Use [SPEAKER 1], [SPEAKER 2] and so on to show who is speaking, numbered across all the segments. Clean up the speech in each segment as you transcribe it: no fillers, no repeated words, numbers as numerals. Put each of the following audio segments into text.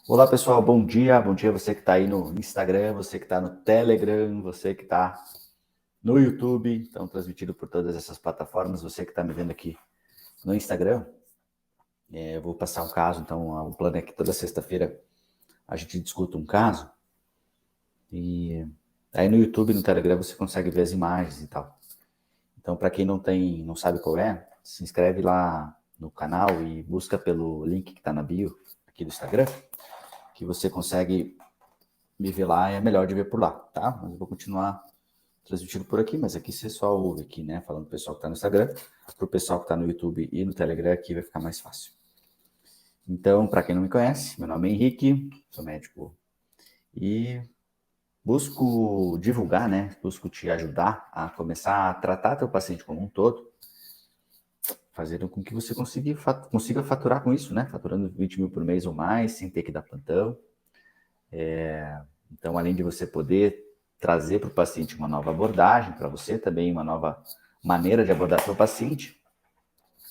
[SPEAKER 1] Olá pessoal, bom dia você que está aí no Instagram, você que está no Telegram, você que está no YouTube, então transmitido por todas essas plataformas, você que está me vendo aqui no Instagram, eu vou passar um caso, então o plano é que toda sexta-feira a gente discuta um caso e aí no YouTube e no Telegram você consegue ver as imagens e tal. Então para quem não sabe qual é, se inscreve lá no canal e busca pelo link que está na bio aqui do Instagram, que você consegue me ver lá, é melhor de ver por lá, tá? Mas eu vou continuar transmitindo por aqui, mas aqui você só ouve aqui, né? Falando pro pessoal que tá no Instagram, pro pessoal que tá no YouTube e no Telegram aqui vai ficar mais fácil. Então, para quem não me conhece, meu nome é Henrique, sou médico e busco divulgar, né? Busco te ajudar a começar a tratar teu paciente como um todo, fazendo com que você consiga faturar com isso, né? Faturando 20 mil por mês ou mais, sem ter que dar plantão. Então, além de você poder trazer para o paciente uma nova abordagem, para você também uma nova maneira de abordar seu paciente,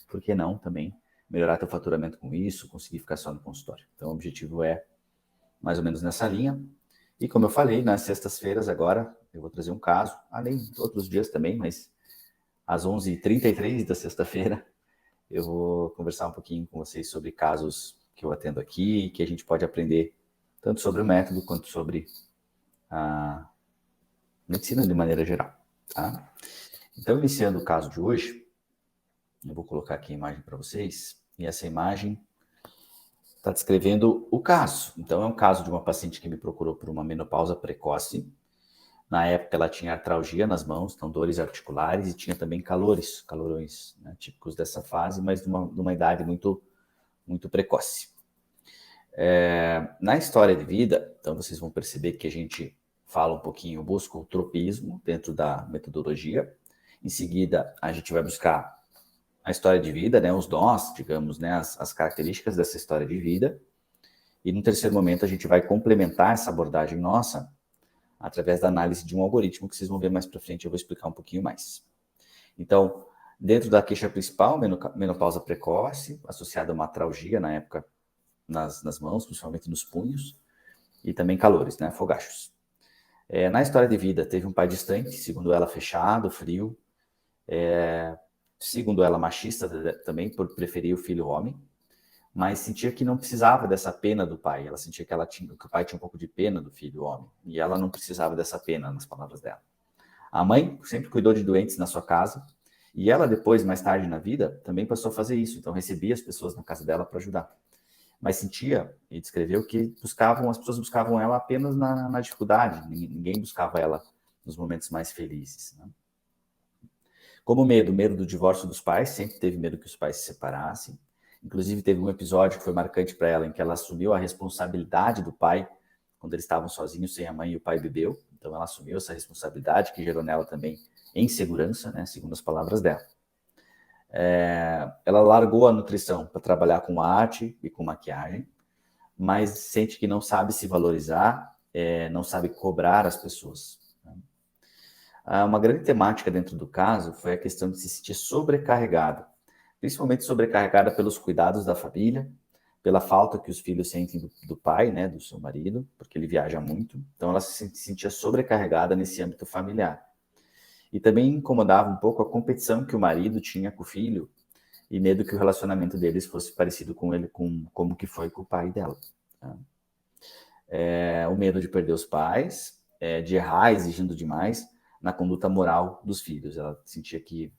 [SPEAKER 1] por que não também melhorar teu faturamento com isso, conseguir ficar só no consultório. Então, o objetivo é mais ou menos nessa linha. E como eu falei, nas sextas-feiras agora, eu vou trazer um caso, além de outros dias também, mas às 11h33 da sexta-feira, eu vou conversar um pouquinho com vocês sobre casos que eu atendo aqui, que a gente pode aprender tanto sobre o método quanto sobre a medicina de maneira geral. Tá? Então, iniciando o caso de hoje, eu vou colocar aqui a imagem para vocês, e essa imagem está descrevendo o caso. Então, é um caso de uma paciente que me procurou por uma menopausa precoce. Na época, ela tinha artralgia nas mãos, então dores articulares, e tinha também calorões, né, típicos dessa fase, mas de uma idade muito precoce. Na história de vida, então vocês vão perceber que a gente fala um pouquinho, busca o tropismo dentro da metodologia. Em seguida, a gente vai buscar a história de vida, né, os nós, digamos, né, as características dessa história de vida. E no terceiro momento, a gente vai complementar essa abordagem nossa através da análise de um algoritmo que vocês vão ver mais para frente, eu vou explicar um pouquinho mais. Então, dentro da queixa principal, menopausa precoce, associada a uma atralgia na época nas mãos, principalmente nos punhos, e também calores, né, fogachos. Na história de vida, teve um pai distante, segundo ela, fechado, frio, segundo ela, machista também, por preferir o filho homem, mas sentia que não precisava dessa pena do pai. Ela sentia que que o pai tinha um pouco de pena do filho homem, e ela não precisava dessa pena, nas palavras dela. A mãe sempre cuidou de doentes na sua casa, e ela depois, mais tarde na vida, também passou a fazer isso. Então recebia as pessoas na casa dela para ajudar. Mas sentia e descreveu que as pessoas buscavam ela apenas na dificuldade. Ninguém buscava ela nos momentos mais felizes. Né? Como medo do divórcio dos pais, sempre teve medo que os pais se separassem. Inclusive, teve um episódio que foi marcante para ela, em que ela assumiu a responsabilidade do pai, quando eles estavam sozinhos, sem a mãe, e o pai bebeu. Então, ela assumiu essa responsabilidade, que gerou nela também insegurança, né, segundo as palavras dela. Ela largou a nutrição para trabalhar com arte e com maquiagem, mas sente que não sabe se valorizar, não sabe cobrar as pessoas. Uma grande temática dentro do caso foi a questão de se sentir sobrecarregada, principalmente sobrecarregada pelos cuidados da família, pela falta que os filhos sentem do pai, né, do seu marido, porque ele viaja muito. Então ela se sentia sobrecarregada nesse âmbito familiar. E também incomodava um pouco a competição que o marido tinha com o filho e medo que o relacionamento deles fosse parecido com ele, como que foi com o pai dela. Tá? O medo de perder os pais, de errar exigindo demais na conduta moral dos filhos. Ela sentia que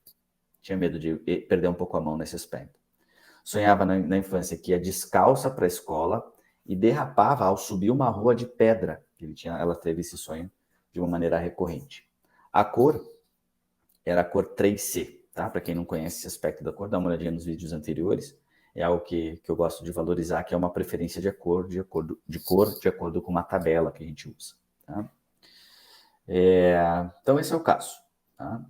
[SPEAKER 1] tinha medo de perder um pouco a mão nesse aspecto. Sonhava na infância que ia descalça para a escola e derrapava ao subir uma rua de pedra. Ela teve esse sonho de uma maneira recorrente. A cor era a cor 3C, tá? Para quem não conhece esse aspecto da cor, dá uma olhadinha nos vídeos anteriores. É algo que eu gosto de valorizar, que é uma preferência de cor, de acordo com uma tabela que a gente usa. Tá? Então, esse é o caso. Tá?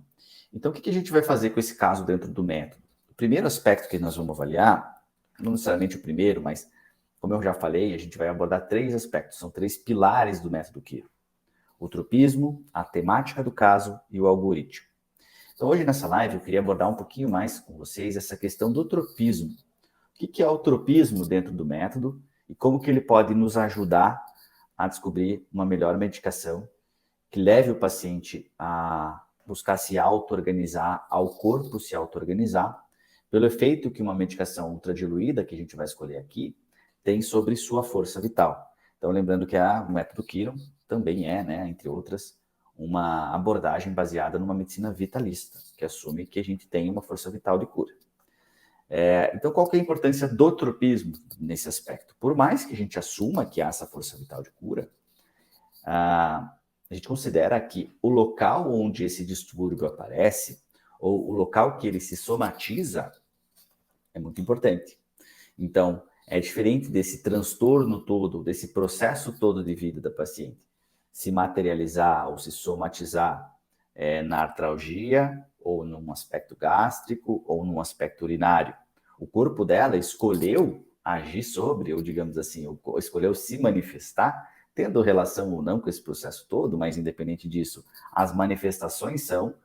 [SPEAKER 1] Então, o que a gente vai fazer com esse caso dentro do método? O primeiro aspecto que nós vamos avaliar, não necessariamente o primeiro, mas como eu já falei, a gente vai abordar 3 aspectos, são 3 pilares do método Kiro. O tropismo, a temática do caso e o algoritmo. Então, hoje nessa live, eu queria abordar um pouquinho mais com vocês essa questão do tropismo. O que é o tropismo dentro do método e como que ele pode nos ajudar a descobrir uma melhor medicação que leve o paciente a buscar se auto-organizar, ao corpo se auto-organizar, pelo efeito que uma medicação ultradiluída, que a gente vai escolher aqui, tem sobre sua força vital. Então, lembrando que o método Chiron também é, né, entre outras, uma abordagem baseada numa medicina vitalista, que assume que a gente tem uma força vital de cura. Então, qual que é a importância do tropismo nesse aspecto? Por mais que a gente assuma que há essa força vital de cura, a gente considera que o local onde esse distúrbio aparece, ou o local que ele se somatiza, é muito importante. Então, é diferente desse transtorno todo, desse processo todo de vida da paciente se materializar ou se somatizar na artralgia, ou num aspecto gástrico, ou num aspecto urinário. O corpo dela escolheu agir sobre, ou digamos assim, escolheu se manifestar, tendo relação ou não com esse processo todo, mas independente disso, as manifestações são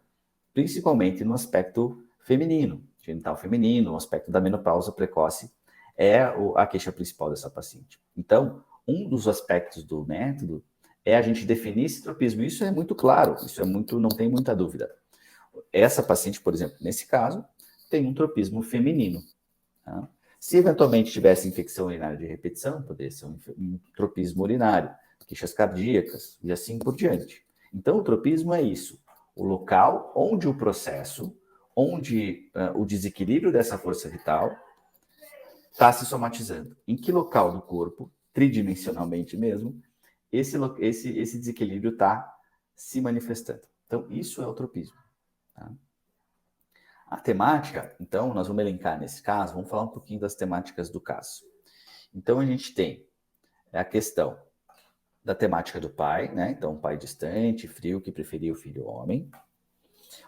[SPEAKER 1] principalmente no aspecto feminino, genital feminino, o aspecto da menopausa precoce é a queixa principal dessa paciente. Então, um dos aspectos do método é a gente definir esse tropismo. Isso é muito claro, isso é muito, não tem muita dúvida. Essa paciente, por exemplo, nesse caso, tem um tropismo feminino. Tá? Se eventualmente tivesse infecção urinária de repetição, poderia ser um tropismo urinário, queixas cardíacas e assim por diante. Então, o tropismo é isso, o local onde o processo, onde o desequilíbrio dessa força vital está se somatizando. Em que local do corpo, tridimensionalmente mesmo, esse desequilíbrio está se manifestando. Então, isso é o tropismo. Tá? A temática, então, nós vamos elencar nesse caso, vamos falar um pouquinho das temáticas do caso. Então, a gente tem a questão da temática do pai, né? Então, pai distante, frio, que preferia o filho homem.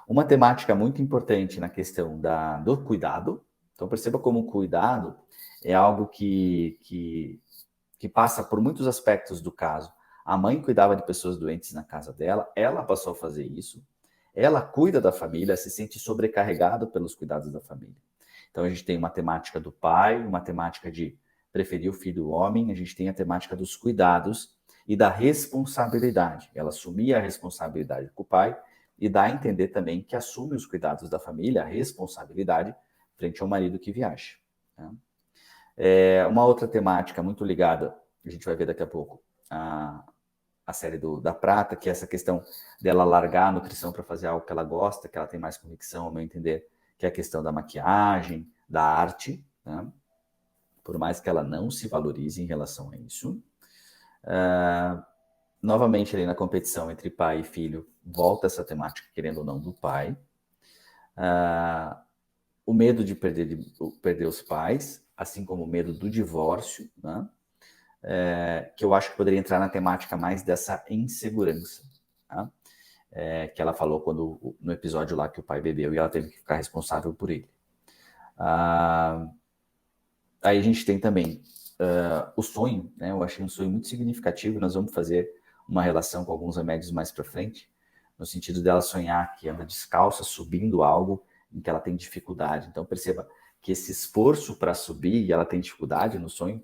[SPEAKER 1] Uma temática muito importante na questão do cuidado. Então, perceba como o cuidado é algo que passa por muitos aspectos do caso. A mãe cuidava de pessoas doentes na casa dela, ela passou a fazer isso. Ela cuida da família, se sente sobrecarregado pelos cuidados da família. Então, a gente tem uma temática do pai, uma temática de preferir o filho homem, a gente tem a temática dos cuidados e da responsabilidade. Ela assumia a responsabilidade com o pai e dá a entender também que assume os cuidados da família, a responsabilidade, frente ao marido que viaja. Tá? Uma outra temática muito ligada, a gente vai ver daqui a pouco, a série da Prata, que é essa questão dela largar a nutrição para fazer algo que ela gosta, que ela tem mais convicção, ao meu entender, que é a questão da maquiagem, da arte, né? Por mais que ela não se valorize em relação a isso. Novamente, ali na competição entre pai e filho, volta essa temática, querendo ou não, do pai. O medo de perder os pais, assim como o medo do divórcio, né? Que eu acho que poderia entrar na temática mais dessa insegurança, tá? Que ela falou no episódio lá que o pai bebeu e ela teve que ficar responsável por ele. Aí a gente tem também o sonho, né? Eu achei um sonho muito significativo, nós vamos fazer uma relação com alguns remédios mais para frente, no sentido dela sonhar que anda descalça, subindo algo em que ela tem dificuldade. Então perceba que esse esforço para subir e ela tem dificuldade no sonho,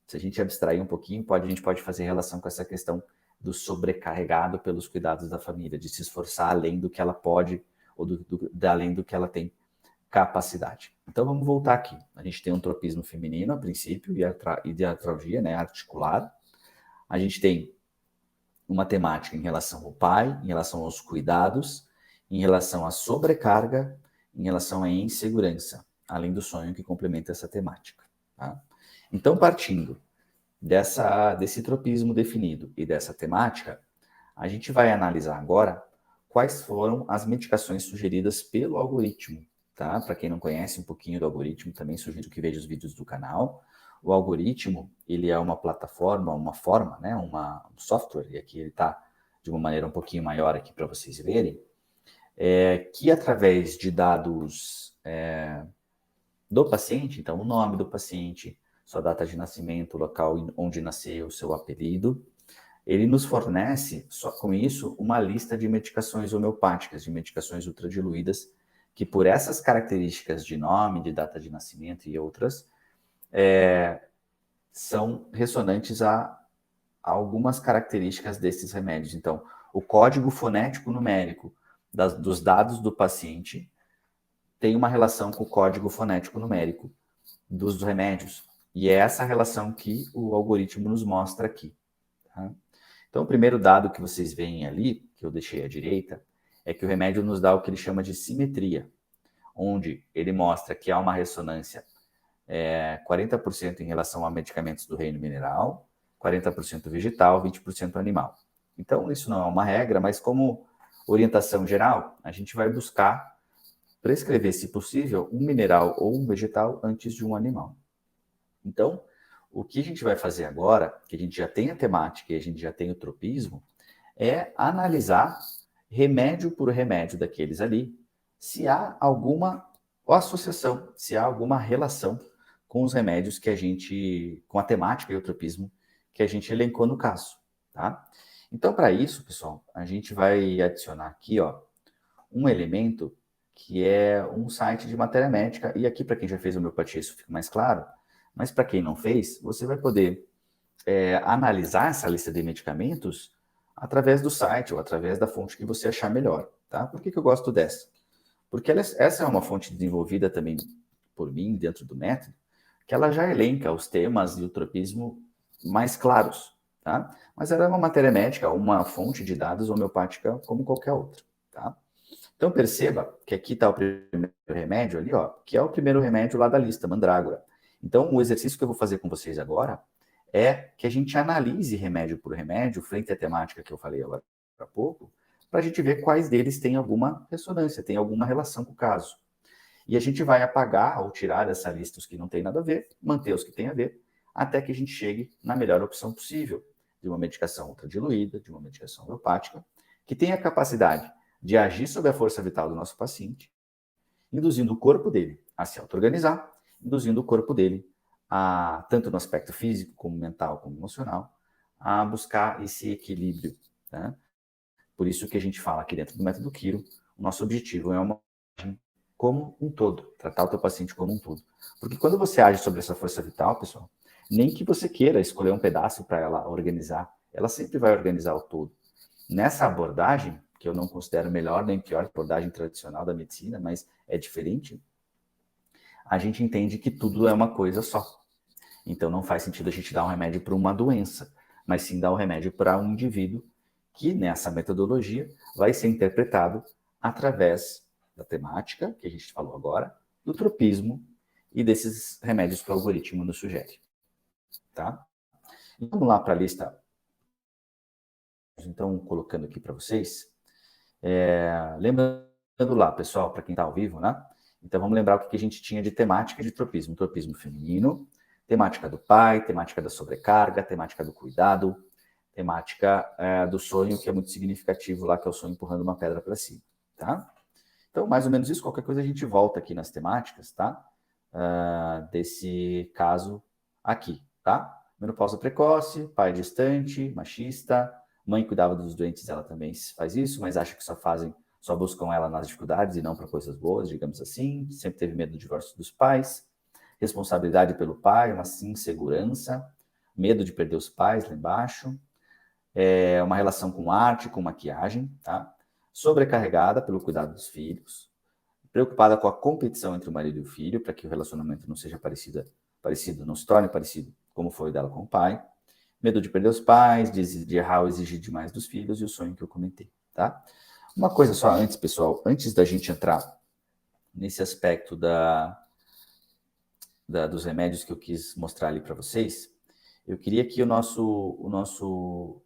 [SPEAKER 1] se a gente abstrair um pouquinho, a gente pode fazer relação com essa questão do sobrecarregado pelos cuidados da família, de se esforçar além do que ela pode ou além do que ela tem capacidade. Então vamos voltar aqui. A gente tem um tropismo feminino a princípio e de artralgia, né, articulado. A gente tem uma temática em relação ao pai, em relação aos cuidados, em relação à sobrecarga, em relação à insegurança, além do sonho que complementa essa temática. Tá? Então, partindo desse tropismo definido e dessa temática, a gente vai analisar agora quais foram as medicações sugeridas pelo algoritmo. Tá? Para quem não conhece um pouquinho do algoritmo, também sugiro que veja os vídeos do canal. O algoritmo, ele é uma plataforma, uma forma, né? um software, e aqui ele está de uma maneira um pouquinho maior aqui para vocês verem, que através de dados do paciente, então o nome do paciente, sua data de nascimento, o local onde nasceu, o seu apelido, ele nos fornece, só com isso, uma lista de medicações homeopáticas, de medicações ultradiluídas, que por essas características de nome, de data de nascimento e outras, são ressonantes a algumas características desses remédios. Então, o código fonético numérico dos dados do paciente tem uma relação com o código fonético numérico dos remédios. E é essa relação que o algoritmo nos mostra aqui. Tá? Então, o primeiro dado que vocês veem ali, que eu deixei à direita, é que o remédio nos dá o que ele chama de simetria, onde ele mostra que há uma ressonância 40% em relação a medicamentos do reino mineral, 40% vegetal, 20% animal. Então, isso não é uma regra, mas como orientação geral, a gente vai buscar prescrever, se possível, um mineral ou um vegetal antes de um animal. Então, o que a gente vai fazer agora, que a gente já tem a temática e a gente já tem o tropismo, é analisar remédio por remédio daqueles ali, se há alguma associação, se há alguma relação com os remédios que a gente, com a temática e o tropismo que a gente elencou no caso, tá? Então, para isso, pessoal, a gente vai adicionar aqui, ó, um elemento que é um site de matéria médica, e aqui para quem já fez homeopatia isso fica mais claro, mas para quem não fez, você vai poder analisar essa lista de medicamentos através do site ou através da fonte que você achar melhor, tá? Por que eu gosto dessa? Porque essa é uma fonte desenvolvida também por mim, dentro do método, que ela já elenca os temas e o tropismo mais claros, tá? Mas ela é uma matéria médica, uma fonte de dados homeopática como qualquer outra, tá? Então perceba que aqui está o primeiro remédio ali, ó, que é o primeiro remédio lá da lista, mandrágora. Então o exercício que eu vou fazer com vocês agora é que a gente analise remédio por remédio, frente à temática que eu falei agora há pouco, para a gente ver quais deles têm alguma ressonância, tem alguma relação com o caso. E a gente vai apagar ou tirar dessa lista os que não tem nada a ver, manter os que tem a ver, até que a gente chegue na melhor opção possível, de uma medicação ultradiluída, de uma medicação homeopática, que tenha a capacidade de agir sobre a força vital do nosso paciente, induzindo o corpo dele a se auto-organizar, induzindo o corpo dele a, tanto no aspecto físico, como mental, como emocional, a buscar esse equilíbrio, né? Por isso que a gente fala aqui dentro do método Quiro, o nosso objetivo é uma como um todo, tratar o teu paciente como um todo. Porque quando você age sobre essa força vital, pessoal, nem que você queira escolher um pedaço para ela organizar, ela sempre vai organizar o todo. Nessa abordagem, que eu não considero melhor nem pior que a abordagem tradicional da medicina, mas é diferente, a gente entende que tudo é uma coisa só. Então não faz sentido a gente dar um remédio para uma doença, mas sim dar um remédio para um indivíduo que nessa metodologia vai ser interpretado através da temática que a gente falou agora, do tropismo e desses remédios que o algoritmo nos sugere. Tá? Vamos lá para a lista. Então, colocando aqui para vocês. Lembrando lá, pessoal, para quem está ao vivo, né? Então, vamos lembrar o que a gente tinha de temática de tropismo. Tropismo feminino, temática do pai, temática da sobrecarga, temática do cuidado, temática do sonho, que é muito significativo lá, que é o sonho empurrando uma pedra para cima, tá? Então, mais ou menos isso. Qualquer coisa a gente volta aqui nas temáticas, tá? Desse caso aqui, tá? Menopausa precoce, pai distante, machista, mãe cuidava dos doentes, ela também faz isso, mas acha que só buscam ela nas dificuldades e não para coisas boas, digamos assim. Sempre teve medo do divórcio dos pais, responsabilidade pelo pai, uma insegurança, medo de perder os pais lá embaixo, uma relação com arte, com maquiagem, tá? Sobrecarregada pelo cuidado dos filhos, preocupada com a competição entre o marido e o filho, para que o relacionamento não seja parecido, não se torne parecido como foi o dela com o pai, medo de perder os pais, de errar ou exigir demais dos filhos e o sonho que eu comentei, tá? Uma coisa só antes, pessoal, antes da gente entrar nesse aspecto dos remédios que eu quis mostrar ali para vocês, eu queria que o nosso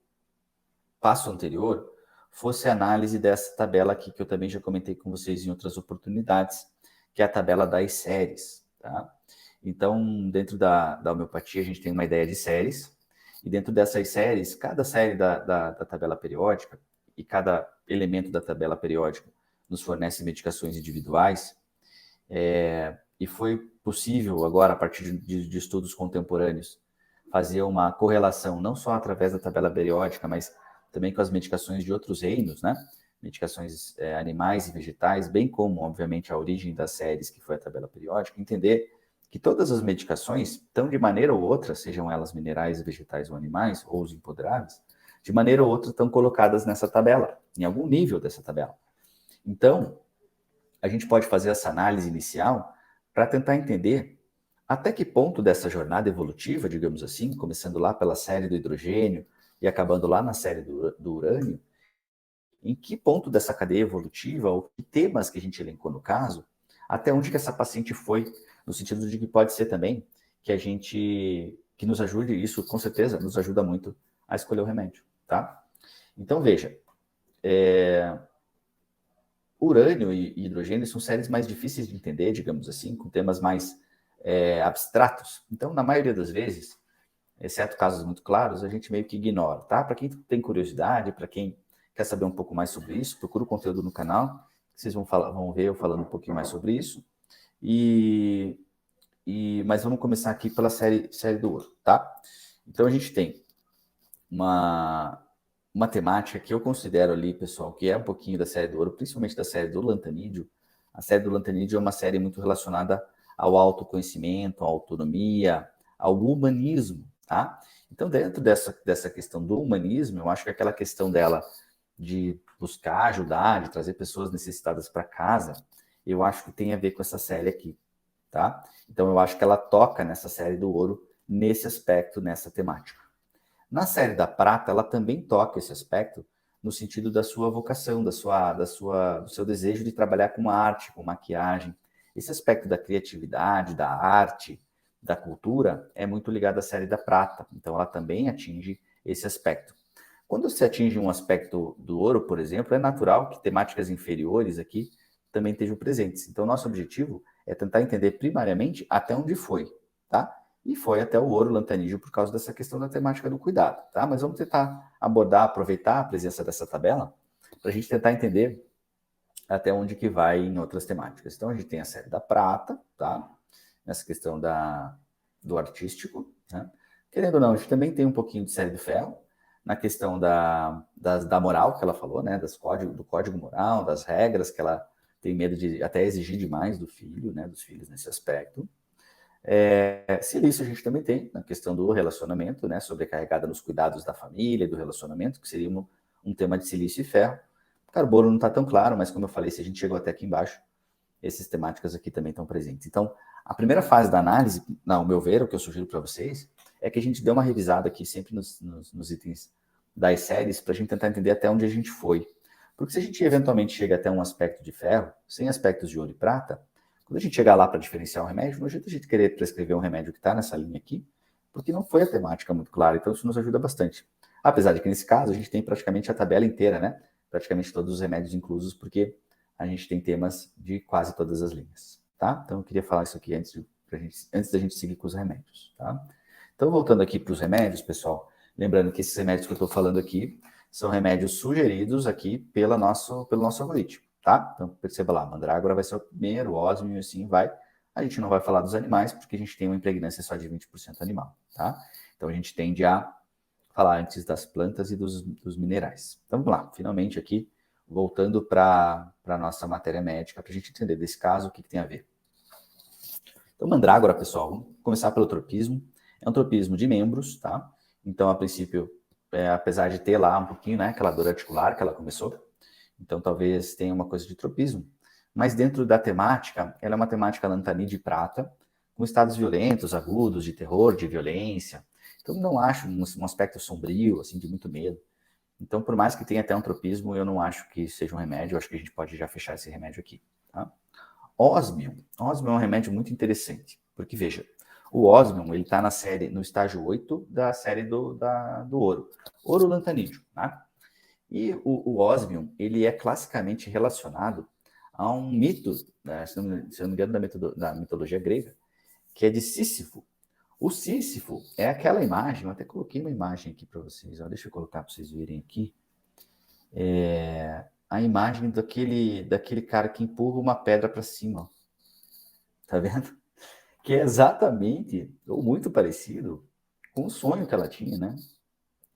[SPEAKER 1] passo anterior fosse a análise dessa tabela aqui, que eu também já comentei com vocês em outras oportunidades, que é a tabela das séries, tá? Então, dentro da homeopatia, a gente tem uma ideia de séries, e dentro dessas séries, cada série da tabela periódica e cada elemento da tabela periódica nos fornece medicações individuais, e foi possível agora, a partir de estudos contemporâneos, fazer uma correlação não só através da tabela periódica, mas também com as medicações de outros reinos, né? Medicações animais e vegetais, bem como, obviamente, a origem das séries, que foi a tabela periódica, entender que todas as medicações estão, de maneira ou outra, sejam elas minerais, vegetais ou animais, ou os imponderáveis, de maneira ou outra estão colocadas nessa tabela, em algum nível dessa tabela. Então, a gente pode fazer essa análise inicial para tentar entender até que ponto dessa jornada evolutiva, digamos assim, começando lá pela série do hidrogênio e acabando lá na série do urânio, em que ponto dessa cadeia evolutiva, ou que temas que a gente elencou no caso, até onde que essa paciente foi, no sentido de que pode ser também que a gente, que nos ajude, isso com certeza nos ajuda muito a escolher o remédio, tá? Então, veja, urânio e hidrogênio são séries mais difíceis de entender, digamos assim, com temas mais abstratos. Então, na maioria das vezes, exceto casos muito claros, a gente meio que ignora, tá? Para quem tem curiosidade, para quem quer saber um pouco mais sobre isso, procura o conteúdo no canal, vocês vão ver eu falando um pouquinho mais sobre isso. Mas vamos começar aqui pela série do ouro, tá? Então a gente tem uma temática que eu considero ali, pessoal, que é um pouquinho da série do ouro, principalmente da série do lantanídeo. A série do lantanídeo é uma série muito relacionada ao autoconhecimento, à autonomia, ao humanismo, tá? Então, dentro dessa questão do humanismo, eu acho que aquela questão dela de buscar ajudar, de trazer pessoas necessitadas para casa, eu acho que tem a ver com essa série aqui, tá? Então, eu acho que ela toca nessa série do ouro, nesse aspecto, nessa temática. Na série da prata, ela também toca esse aspecto no sentido da sua vocação, do seu desejo de trabalhar com arte, com maquiagem. Esse aspecto da criatividade, da arte, da cultura, é muito ligado à série da prata. Então, ela também atinge esse aspecto. Quando se atinge um aspecto do ouro, por exemplo, é natural que temáticas inferiores aqui também estejam presentes. Então, nosso objetivo é tentar entender primariamente até onde foi, tá? E foi até o ouro lantanídeo por causa dessa questão da temática do cuidado, tá? Mas vamos tentar abordar, aproveitar a presença dessa tabela para a gente tentar entender até onde que vai em outras temáticas. Então, a gente tem a série da prata, tá? Nessa questão do artístico, né? Querendo ou não, a gente também tem um pouquinho de série do ferro, na questão da moral que ela falou, né? Do código moral, das regras que ela tem medo de até exigir demais do filho, né? Dos filhos nesse aspecto. Silício a gente também tem, na questão do relacionamento, né? Sobrecarregada nos cuidados da família, do relacionamento, que seria um tema de silício e ferro. Carbono não está tão claro, mas como eu falei, se a gente chegou até aqui embaixo, essas temáticas aqui também estão presentes. Então, a primeira fase da análise, ao meu ver, o que eu sugiro para vocês, é que a gente dê uma revisada aqui sempre nos itens das séries, para a gente tentar entender até onde a gente foi. Porque se a gente eventualmente chega até um aspecto de ferro, sem aspectos de ouro e prata, quando a gente chegar lá para diferenciar um remédio, não adianta a gente querer prescrever um remédio que está nessa linha aqui, porque não foi a temática muito clara. Então, isso nos ajuda bastante. Apesar de que, nesse caso, a gente tem praticamente a tabela inteira, né? Praticamente todos os remédios inclusos, porque a gente tem temas de quase todas as linhas, tá? Então, eu queria falar isso aqui antes da gente seguir com os remédios, tá? Então, voltando aqui para os remédios, pessoal, lembrando que esses remédios que eu estou falando aqui são remédios sugeridos aqui pelo nosso algoritmo, tá? Então, perceba lá, mandrágora vai ser o primeiro, o ósmio e assim vai. A gente não vai falar dos animais, porque a gente tem uma impregnância só de 20% animal, tá? Então, a gente tende a falar antes das plantas e dos minerais. Então, vamos lá, finalmente aqui, voltando para a nossa matéria médica, para a gente entender desse caso, o que tem a ver. Então, mandrágora, pessoal, vamos começar pelo tropismo. É um tropismo de membros, tá? Então, a princípio, apesar de ter lá um pouquinho, né, aquela dor articular que ela começou, então talvez tenha uma coisa de tropismo. Mas dentro da temática, ela é uma temática lantanide prata, com estados violentos, agudos, de terror, de violência. Então, não acho um aspecto sombrio, assim, de muito medo. Então, por mais que tenha até um tropismo, eu não acho que seja um remédio, eu acho que a gente pode já fechar esse remédio aqui, tá? Ósmio é um remédio muito interessante, porque veja, o ósmio ele está no estágio 8 da série do ouro, ouro lantanídeo, tá? E o ósmio, ele é classicamente relacionado a um mito, né, se eu não me engano, da mitologia grega, que é de Sísifo. O Sísifo é aquela imagem, eu até coloquei uma imagem aqui para vocês, ó, deixa eu colocar para vocês verem aqui, a imagem daquele cara que empurra uma pedra para cima, ó. Tá vendo? Que é exatamente, ou muito parecido, com o sonho que ela tinha, né?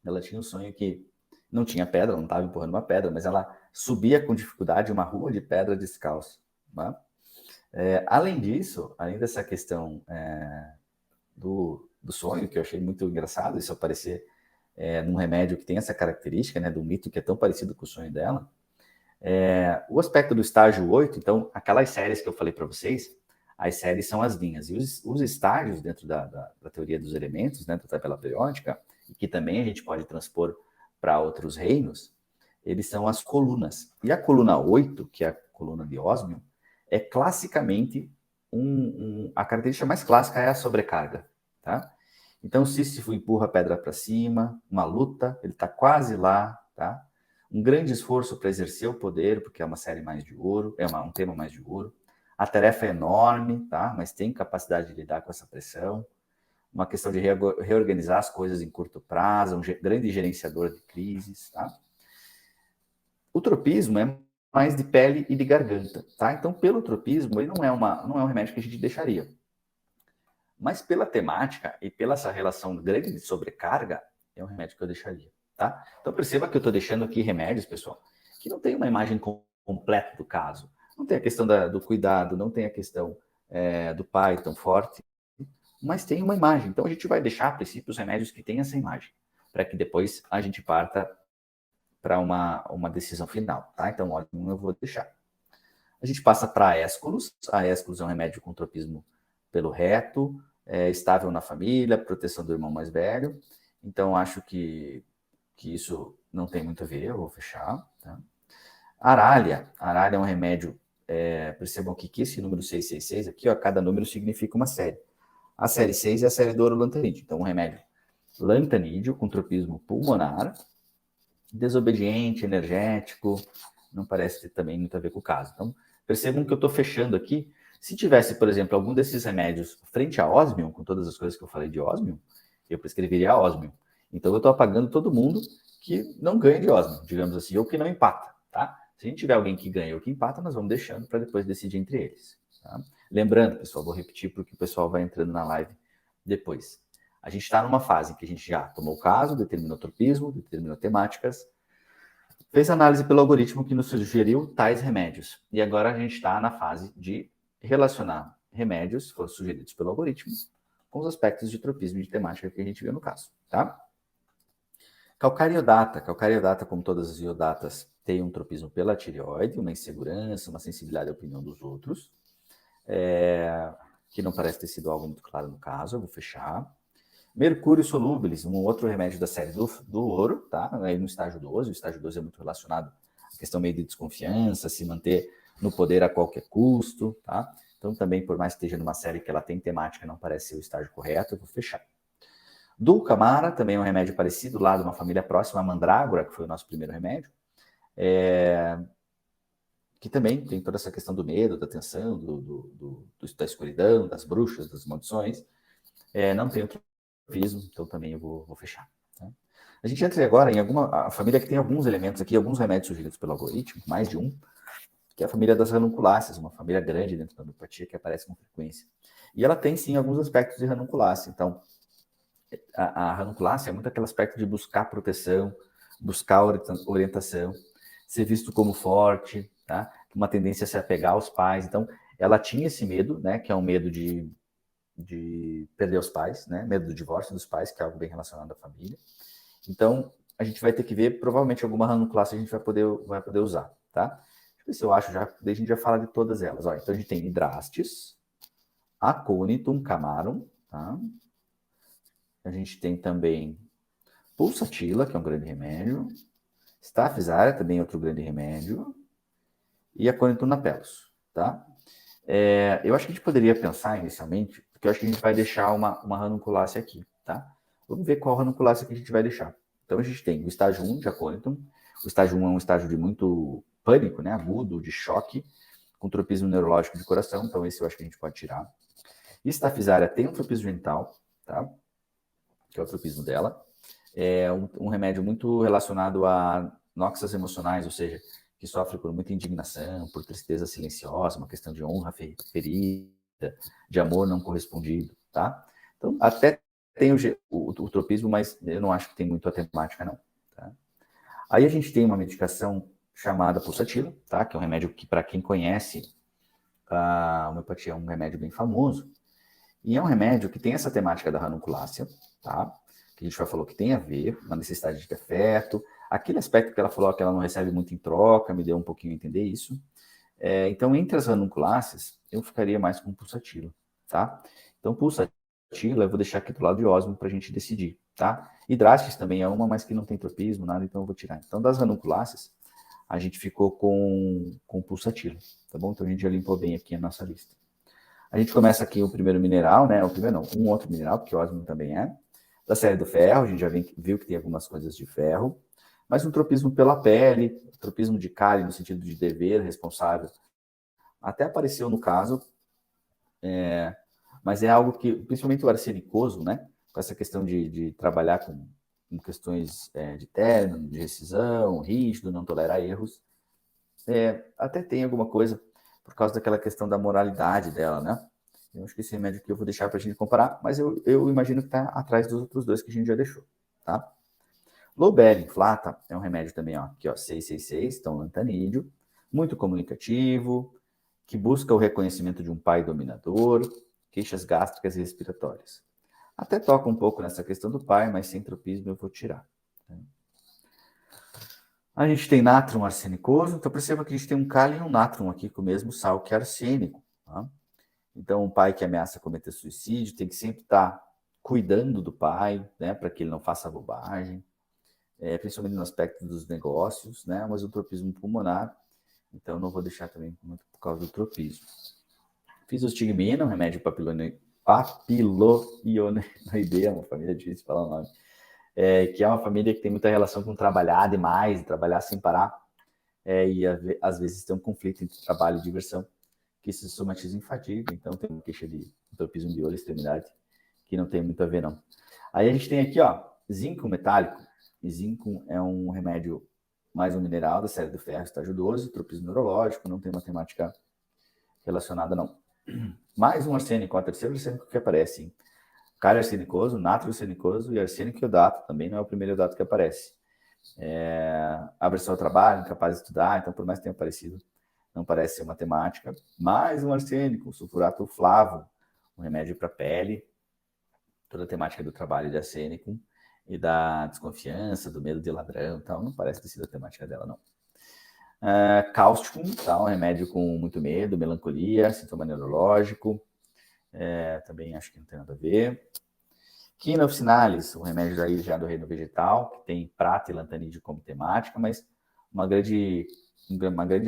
[SPEAKER 1] Ela tinha um sonho que não tinha pedra, não estava empurrando uma pedra, mas ela subia com dificuldade uma rua de pedra descalço. Tá? Além disso, além dessa questão do sonho, que eu achei muito engraçado isso aparecer num remédio que tem essa característica, né, do mito que é tão parecido com o sonho dela, o aspecto do estágio 8, então, aquelas séries que eu falei para vocês, as séries são as linhas, e os estágios dentro da teoria dos elementos, né, da tabela periódica, e que também a gente pode transpor para outros reinos, eles são as colunas. E a coluna 8, que é a coluna de ósmio, é classicamente a característica mais clássica é a sobrecarga, tá? Então, Sísifo empurra a pedra para cima, uma luta, ele está quase lá, tá? Um grande esforço para exercer o poder, porque é uma série mais de ouro, um tema mais de ouro. A tarefa é enorme, tá? Mas tem capacidade de lidar com essa pressão. Uma questão de reorganizar as coisas em curto prazo, um grande gerenciador de crises, tá? O tropismo é mais de pele e de garganta, tá? Então, pelo tropismo, ele não é um remédio que a gente deixaria. Mas pela temática e pela essa relação grande de sobrecarga, é um remédio que eu deixaria, tá? Então, perceba que eu estou deixando aqui remédios, pessoal, que não tem uma imagem completa do caso. Não tem a questão do cuidado, não tem a questão do pai tão forte, mas tem uma imagem. Então, a gente vai deixar, a princípio, os remédios que têm essa imagem, para que depois a gente parta para uma decisão final, tá? Então, olha, eu vou deixar. A gente passa para a Aesculus. A Aesculus é um remédio com tropismo pelo reto, estável na família, proteção do irmão mais velho. Então, acho que isso não tem muito a ver, eu vou fechar. Tá? Aralha é um remédio, percebam que esse número 666 aqui, ó, cada número significa uma série. A série 6 é a série do orolantanídeo. Então, um remédio lantanídeo com tropismo pulmonar, desobediente, energético, não parece ter também muito a ver com o caso. Então, percebam que eu estou fechando aqui. Se tivesse, por exemplo, algum desses remédios frente a ósmio, com todas as coisas que eu falei de ósmio, eu prescreveria ósmio. Então, eu estou apagando todo mundo que não ganha de ósmio, digamos assim, ou que não empata, tá? Se a gente tiver alguém que ganha ou que empata, nós vamos deixando para depois decidir entre eles. Tá? Lembrando, pessoal, vou repetir porque o pessoal vai entrando na live depois. A gente está numa fase em que a gente já tomou o caso, determinou o tropismo, determinou temáticas, fez análise pelo algoritmo que nos sugeriu tais remédios. E agora a gente está na fase de relacionar remédios que foram sugeridos pelo algoritmo com os aspectos de tropismo e de temática que a gente viu no caso, tá? Calcariodata, como todas as iodatas, tem um tropismo pela tireoide, uma insegurança, uma sensibilidade à opinião dos outros, que não parece ter sido algo muito claro no caso, eu vou fechar. Mercúrio solubilis, um outro remédio da série do ouro, tá? Aí no estágio 12, o estágio 12 é muito relacionado à questão meio de desconfiança, se manter no poder a qualquer custo, tá? Então também, por mais que esteja numa série que ela tem temática, não parece ser o estágio correto, eu vou fechar. Dulcamara, também é um remédio parecido, lá de uma família próxima, a mandrágora, que foi o nosso primeiro remédio, que também tem toda essa questão do medo, da tensão, da escuridão, das bruxas, das maldições. Não tem outro tropismo, então também eu vou fechar. Tá? A gente entra agora em a família que tem alguns elementos aqui, alguns remédios sugeridos pelo algoritmo, mais de um, que é a família das ranunculáceas, uma família grande dentro da homeopatia que aparece com frequência. E ela tem, sim, alguns aspectos de ranunculácea. Então, a ranunculácea é muito aquele aspecto de buscar proteção, buscar orientação, ser visto como forte, tá? Uma tendência a se apegar aos pais. Então, ela tinha esse medo, né, que é um medo de perder os pais, né? Medo do divórcio dos pais, que é algo bem relacionado à família. Então, a gente vai ter que ver, provavelmente alguma ranunculácea a gente vai poder usar, tá? Deixa eu ver se eu acho, daí a gente já fala de todas elas. Ó, então, a gente tem Hidrastis, Aconitum Camarum, tá? A gente tem também Pulsatilla, que é um grande remédio, Staphysaria, também outro grande remédio, e Aconitum napellus, tá? Eu acho que a gente poderia pensar inicialmente, porque eu acho que a gente vai deixar uma ranunculácea aqui, tá? Vamos ver qual ranunculácea que a gente vai deixar. Então, a gente tem o estágio 1 de Aconitum. O estágio 1 é um estágio de muito pânico, né? Agudo, de choque, com tropismo neurológico de coração. Então, esse eu acho que a gente pode tirar. Staphysaria tem um tropismo genital, tá? Que é o tropismo dela. É um remédio muito relacionado a noxas emocionais, ou seja, que sofre por muita indignação, por tristeza silenciosa, uma questão de honra ferida, de amor não correspondido, tá? Então, até tem o tropismo, mas eu não acho que tem muito a temática, não. Tá? Aí a gente tem uma medicação chamada Pulsatilla, tá? Que é um remédio que, para quem conhece A homeopatia é um remédio bem famoso. E é um remédio que tem essa temática da ranunculácea, tá? Que a gente já falou que tem a ver, uma necessidade de afeto. Aquele aspecto que ela falou que ela não recebe muito em troca, me deu um pouquinho a entender isso. Então, entre as ranunculáceas, eu ficaria mais com pulsatilo, tá? Então, pulsatilo, eu vou deixar aqui do lado de osmo para a gente decidir, tá? Hidrastis também é uma, mas que não tem tropismo, nada, então eu vou tirar. Então, das ranunculáceas, a gente ficou com pulsatilo, tá bom? Então, a gente já limpou bem aqui a nossa lista. A gente começa aqui o primeiro mineral, né? O primeiro não, um outro mineral, porque o osmo também é. Da série do ferro, a gente já viu que tem algumas coisas de ferro. Mas um tropismo pela pele, tropismo de cárie no sentido de dever, responsável, até apareceu no caso, mas é algo que, principalmente o arsenicoso, né? Com essa questão de trabalhar com questões de término, de rescisão, rígido, não tolerar erros, até tem alguma coisa por causa daquela questão da moralidade dela, né? Eu acho que esse remédio aqui eu vou deixar para a gente comparar, mas eu imagino que está atrás dos outros dois que a gente já deixou, tá? Lobelia inflata é um remédio também, ó, aqui, ó, 666, então lantanídeo, muito comunicativo, que busca o reconhecimento de um pai dominador, queixas gástricas e respiratórias. Até toca um pouco nessa questão do pai, mas sem tropismo eu vou tirar. A gente tem natrum arsenicoso, então perceba que a gente tem um cálium e um natrum aqui com o mesmo sal que arsênico. Tá? Então, um pai que ameaça cometer suicídio tem que sempre estar cuidando do pai, né, para que ele não faça bobagem, principalmente no aspecto dos negócios, né, mas o tropismo pulmonar, então não vou deixar também muito por causa do tropismo. Fizostigmina, um remédio papiloionoidea, uma família difícil de falar o nome, que é uma família que tem muita relação com trabalhar demais, trabalhar sem parar, e às vezes tem um conflito entre trabalho e diversão, que se somatiza em fadiga, então tem uma queixa de tropismo de olho, extremidade, que não tem muito a ver, não. Aí a gente tem aqui, ó, zinco metálico, e zinco é um remédio mais um mineral da série do ferro, estágio 12, tropismo neurológico, não tem matemática relacionada, não. Mais um arsênico, o terceiro arsênico que aparece, hein? Cário arsenicoso, natro arsenicoso e arsênico iodato, também não é o primeiro iodato que aparece. Aversão ao trabalho, incapaz de estudar, então por mais que tenha aparecido, não parece ser matemática. Mais um arsênico, sulfurato flavo, um remédio para pele, toda a temática do trabalho de arsênico e da desconfiança, do medo de ladrão, tal, não parece ter sido a temática dela, não. Cáusticum, tá, um remédio com muito medo, melancolia, sintoma neurológico, também acho que não tem nada a ver. Quina officinalis, um remédio daí já do reino vegetal, que tem prata e lantanídeo como temática, mas uma grande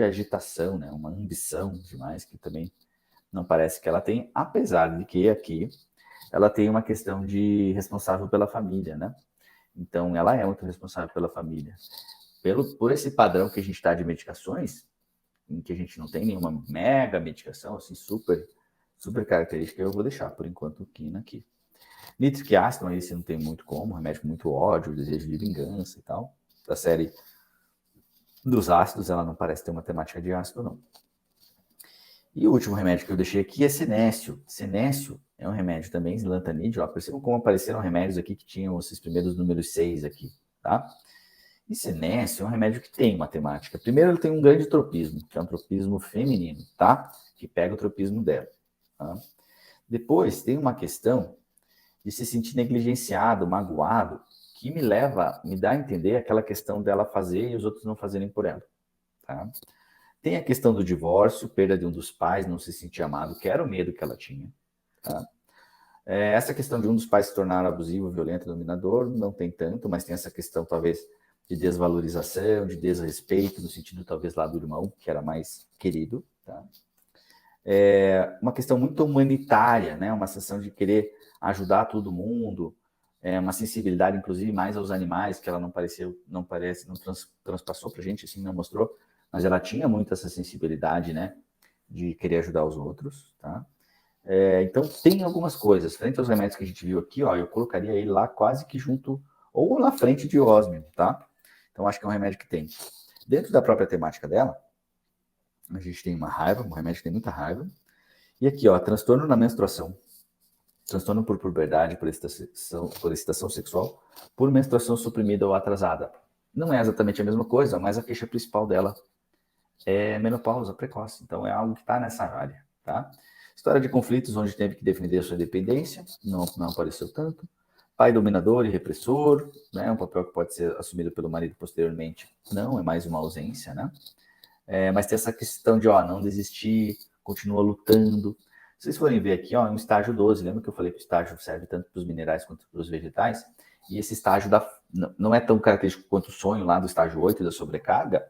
[SPEAKER 1] agitação, né, uma ambição demais, que também não parece que ela tem, apesar de que aqui ela tem uma questão de responsável pela família, né? Então, ela é muito responsável pela família. Por esse padrão que a gente está de medicações, em que a gente não tem nenhuma mega medicação, assim, super característica, eu vou deixar, por enquanto, o quina aqui. Nítrico ácido, esse não tem muito como, remédio com muito ódio, desejo de vingança e tal. Da série dos ácidos, ela não parece ter uma temática de ácido, não. E o último remédio que eu deixei aqui é senécio. Senécio é um remédio também, lantanídeo. Percebam como apareceram remédios aqui que tinham esses primeiros números 6 aqui, tá? E senécio é um remédio que tem matemática. Primeiro, ele tem um grande tropismo, que é um tropismo feminino, tá? Que pega o tropismo dela. Tá? Depois, tem uma questão de se sentir negligenciado, magoado, que me dá a entender aquela questão dela fazer e os outros não fazerem por ela, tá? Tem a questão do divórcio, perda de um dos pais, não se sentir amado, que era o medo que ela tinha. Tá? Essa questão de um dos pais se tornar abusivo, violento, dominador, não tem tanto, mas tem essa questão, talvez, de desvalorização, de desrespeito, no sentido, talvez, lá do irmão, que era mais querido. Tá? Uma questão muito humanitária, né? Uma sensação de querer ajudar todo mundo, uma sensibilidade, inclusive, mais aos animais, que ela não transpassou para a gente, assim, não mostrou, mas ela tinha muito essa sensibilidade, né, de querer ajudar os outros, tá? Então, tem algumas coisas. Frente aos remédios que a gente viu aqui, ó, eu colocaria ele lá quase que junto, ou na frente de ósmio, tá? Então, acho que é um remédio que tem. Dentro da própria temática dela, a gente tem uma raiva, um remédio que tem muita raiva. E aqui, ó, transtorno na menstruação. Transtorno por puberdade, por excitação sexual, por menstruação suprimida ou atrasada. Não é exatamente a mesma coisa, mas a queixa principal dela é menopausa precoce. Então, é algo que está nessa área, tá? História de conflitos onde teve que defender sua independência, não apareceu tanto. Pai dominador e repressor, né? Um papel que pode ser assumido pelo marido posteriormente, não, é mais uma ausência, né? Mas tem essa questão de, não desistir, continua lutando. Se vocês forem ver aqui, um estágio 12, lembra que eu falei que o estágio serve tanto para os minerais quanto para os vegetais? E esse estágio não é tão característico quanto o sonho lá do estágio 8 da sobrecarga,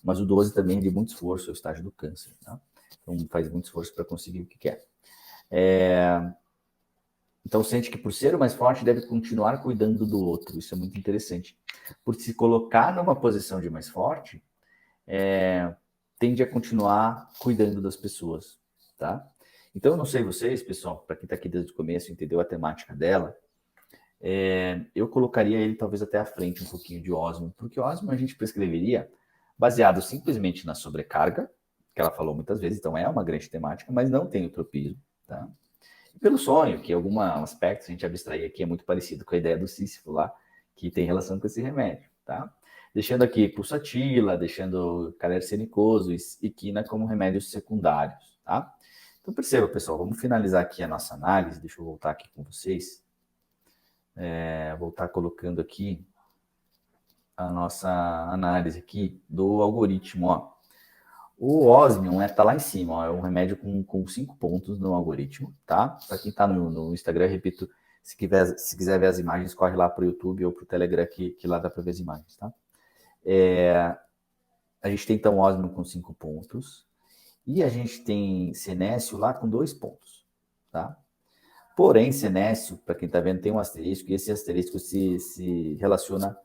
[SPEAKER 1] mas o 12 também é de muito esforço, é o estágio do câncer, tá? Então faz muito esforço para conseguir o que quer. Então sente que por ser o mais forte deve continuar cuidando do outro, isso é muito interessante. Por se colocar numa posição de mais forte, tende a continuar cuidando das pessoas, tá? Então, eu não sei vocês, pessoal, para quem está aqui desde o começo, entendeu a temática dela, eu colocaria ele talvez até à frente um pouquinho de Osmo, porque Osmo a gente prescreveria baseado simplesmente na sobrecarga, que ela falou muitas vezes, então é uma grande temática, mas não tem o tropismo, tá? E pelo sonho, que algum aspecto, se a gente abstrair aqui, é muito parecido com a ideia do Sísifo lá, que tem relação com esse remédio, tá? Deixando aqui pulsatila, deixando calercenicoso e quina como remédios secundários, tá? Então perceba, pessoal, vamos finalizar aqui a nossa análise, deixa eu voltar aqui com vocês, vou estar colocando aqui a nossa análise aqui do algoritmo, ó. O Osmium está lá em cima, ó, é um remédio com 5 pontos no algoritmo, tá? Para quem está no Instagram, repito, se quiser ver as imagens, corre lá para o YouTube ou para o Telegram, que lá dá para ver as imagens, tá? A gente tem então Osmium com 5 pontos e a gente tem Senécio lá com 2 pontos, tá? Porém, Senécio, para quem está vendo, tem um asterisco e esse asterisco se relaciona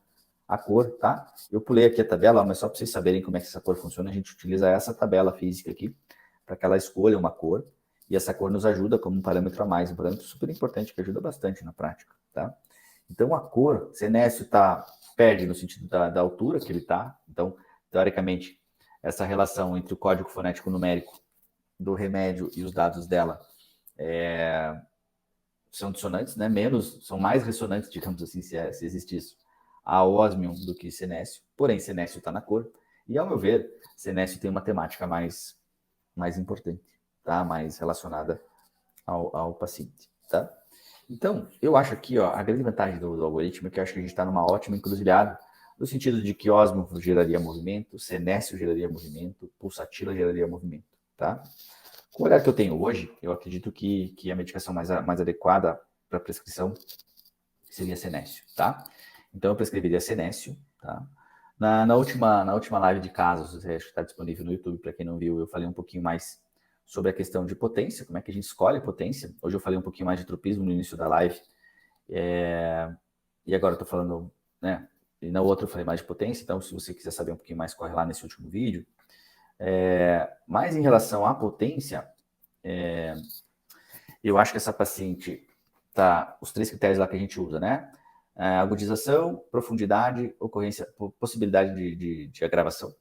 [SPEAKER 1] à cor, tá? Eu pulei aqui a tabela, mas só para vocês saberem como é que essa cor funciona, a gente utiliza essa tabela física aqui para que ela escolha uma cor e essa cor nos ajuda como um parâmetro a mais, um parâmetro super importante que ajuda bastante na prática, tá? Então, a cor, Senécio perde no sentido da altura que ele está, então, teoricamente, essa relação entre o código fonético numérico do remédio e os dados dela são dissonantes, né? São mais ressonantes, digamos assim, se existe isso, a Osmium do que Senécio. Porém, Senécio está na cor. E, ao meu ver, Senécio tem uma temática mais importante, tá? Mais relacionada ao paciente, tá? Então, eu acho aqui, a grande vantagem do algoritmo é que eu acho que a gente está numa ótima encruzilhada, no sentido de que Osmium geraria movimento, Senécio geraria movimento, Pulsatila geraria movimento, tá? Com o olhar que eu tenho hoje, eu acredito que a medicação mais adequada para prescrição seria Senécio, tá? Então, eu prescreveria Senécio, tá? Na última live de casos, acho que está disponível no YouTube, para quem não viu, eu falei um pouquinho mais sobre a questão de potência, como é que a gente escolhe potência. Hoje eu falei um pouquinho mais de tropismo no início da live, e agora eu estou falando, né? E na outra eu falei mais de potência, então se você quiser saber um pouquinho mais, corre lá nesse último vídeo. Mas em relação à potência, eu acho que essa paciente os 3 critérios lá que a gente usa, né? Agudização, profundidade, ocorrência, possibilidade de agravação.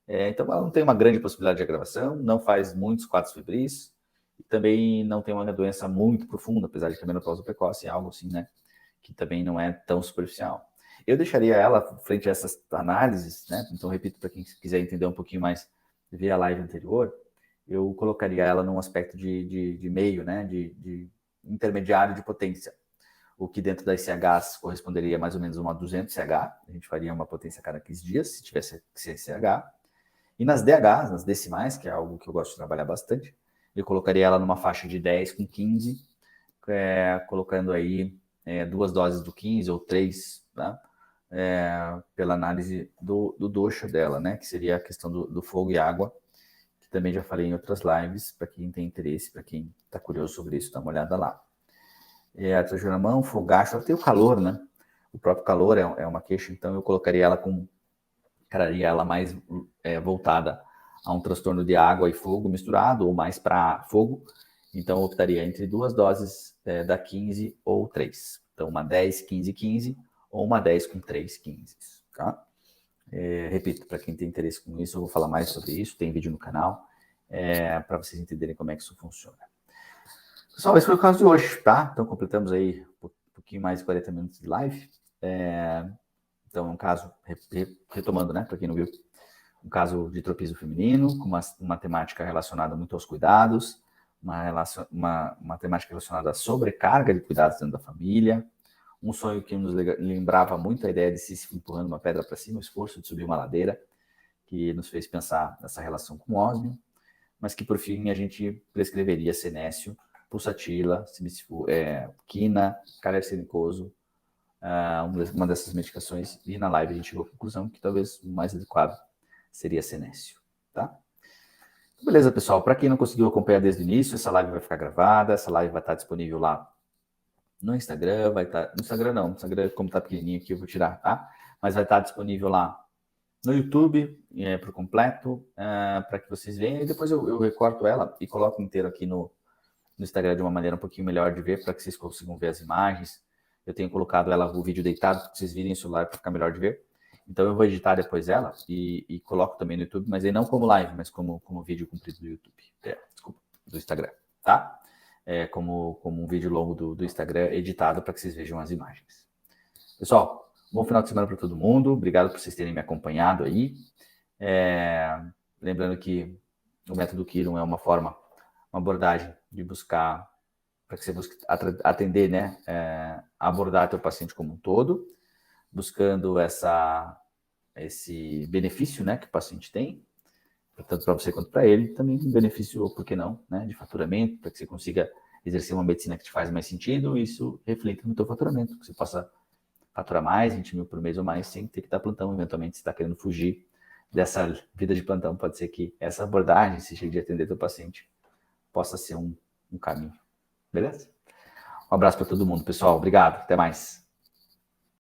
[SPEAKER 1] Então, ela não tem uma grande possibilidade de agravação, não faz muitos quadros febris, e também não tem uma doença muito profunda, apesar de que a menopausa precoce é algo assim, né? Que também não é tão superficial. Eu deixaria ela frente a essas análises, né? Então, repito, para quem quiser entender um pouquinho mais, ver a live anterior, eu colocaria ela num aspecto de meio, né? De intermediário de potência. O que dentro das CHs corresponderia mais ou menos a uma 200 CH. A gente faria uma potência a cada 15 dias, se tivesse CH. E nas DHs, nas decimais, que é algo que eu gosto de trabalhar bastante, eu colocaria ela numa faixa de 10 com 15, colocando aí 2 doses do 15 ou 3, tá? Pela análise do dosha dela, né? Que seria a questão do fogo e água, que também já falei em outras lives, para quem tem interesse, para quem está curioso sobre isso, dá uma olhada lá. A trajuramão, fogacho, ela tem o calor, né? O próprio calor é uma queixa, então eu colocaria ela mais voltada a um transtorno de água e fogo misturado, ou mais para fogo. Então, eu optaria entre 2 doses da 15 ou 3. Então, uma 10, 15, 15, ou uma 10 com 3, 15. Tá? Repito, para quem tem interesse com isso, eu vou falar mais sobre isso, tem vídeo no canal, para vocês entenderem como é que isso funciona. Pessoal, esse foi o caso de hoje, tá? Então, completamos aí um pouquinho mais de 40 minutos de live. Então, é um caso, retomando, né, para quem não viu, um caso de tropismo feminino, com uma temática relacionada muito aos cuidados, uma temática relacionada à sobrecarga de cuidados dentro da família, um sonho que nos lembrava muito a ideia de se empurrando uma pedra para cima, o esforço de subir uma ladeira, que nos fez pensar nessa relação com o ósmio, mas que por fim a gente prescreveria senécio, pulsatila, quina, cálice arsenicoso, uma dessas medicações, e na live a gente chegou à conclusão que talvez o mais adequado seria senécio, tá? Beleza, pessoal, para quem não conseguiu acompanhar desde o início, essa live vai ficar gravada, essa live vai estar disponível lá no Instagram, vai estar... No Instagram não, no Instagram como está pequenininho aqui eu vou tirar, tá? Mas vai estar disponível lá no YouTube, por completo, para que vocês vejam, e depois eu recorto ela e coloco inteiro aqui no Instagram de uma maneira um pouquinho melhor de ver, para que vocês consigam ver as imagens. Eu tenho colocado ela, o vídeo deitado, para vocês virem o celular para ficar melhor de ver. Então eu vou editar depois ela e coloco também no YouTube, mas aí não como live, mas como vídeo comprido do YouTube. Desculpa, do Instagram, tá? Como um vídeo longo do Instagram editado para que vocês vejam as imagens. Pessoal, bom final de semana para todo mundo. Obrigado por vocês terem me acompanhado aí. Lembrando que o método Kiron é uma abordagem de buscar, para que você busque atender, né? Abordar teu paciente como um todo, buscando esse benefício, né, que o paciente tem, tanto para você quanto para ele, também um benefício, por que não, né, de faturamento, para que você consiga exercer uma medicina que te faz mais sentido, e isso reflita no teu faturamento, que você possa faturar mais, 20 mil por mês ou mais, sem ter que dar plantão, eventualmente, se está querendo fugir dessa vida de plantão, pode ser que essa abordagem, esse jeito de atender teu paciente, possa ser um caminho. Beleza? Um abraço para todo mundo, pessoal. Obrigado. Até mais.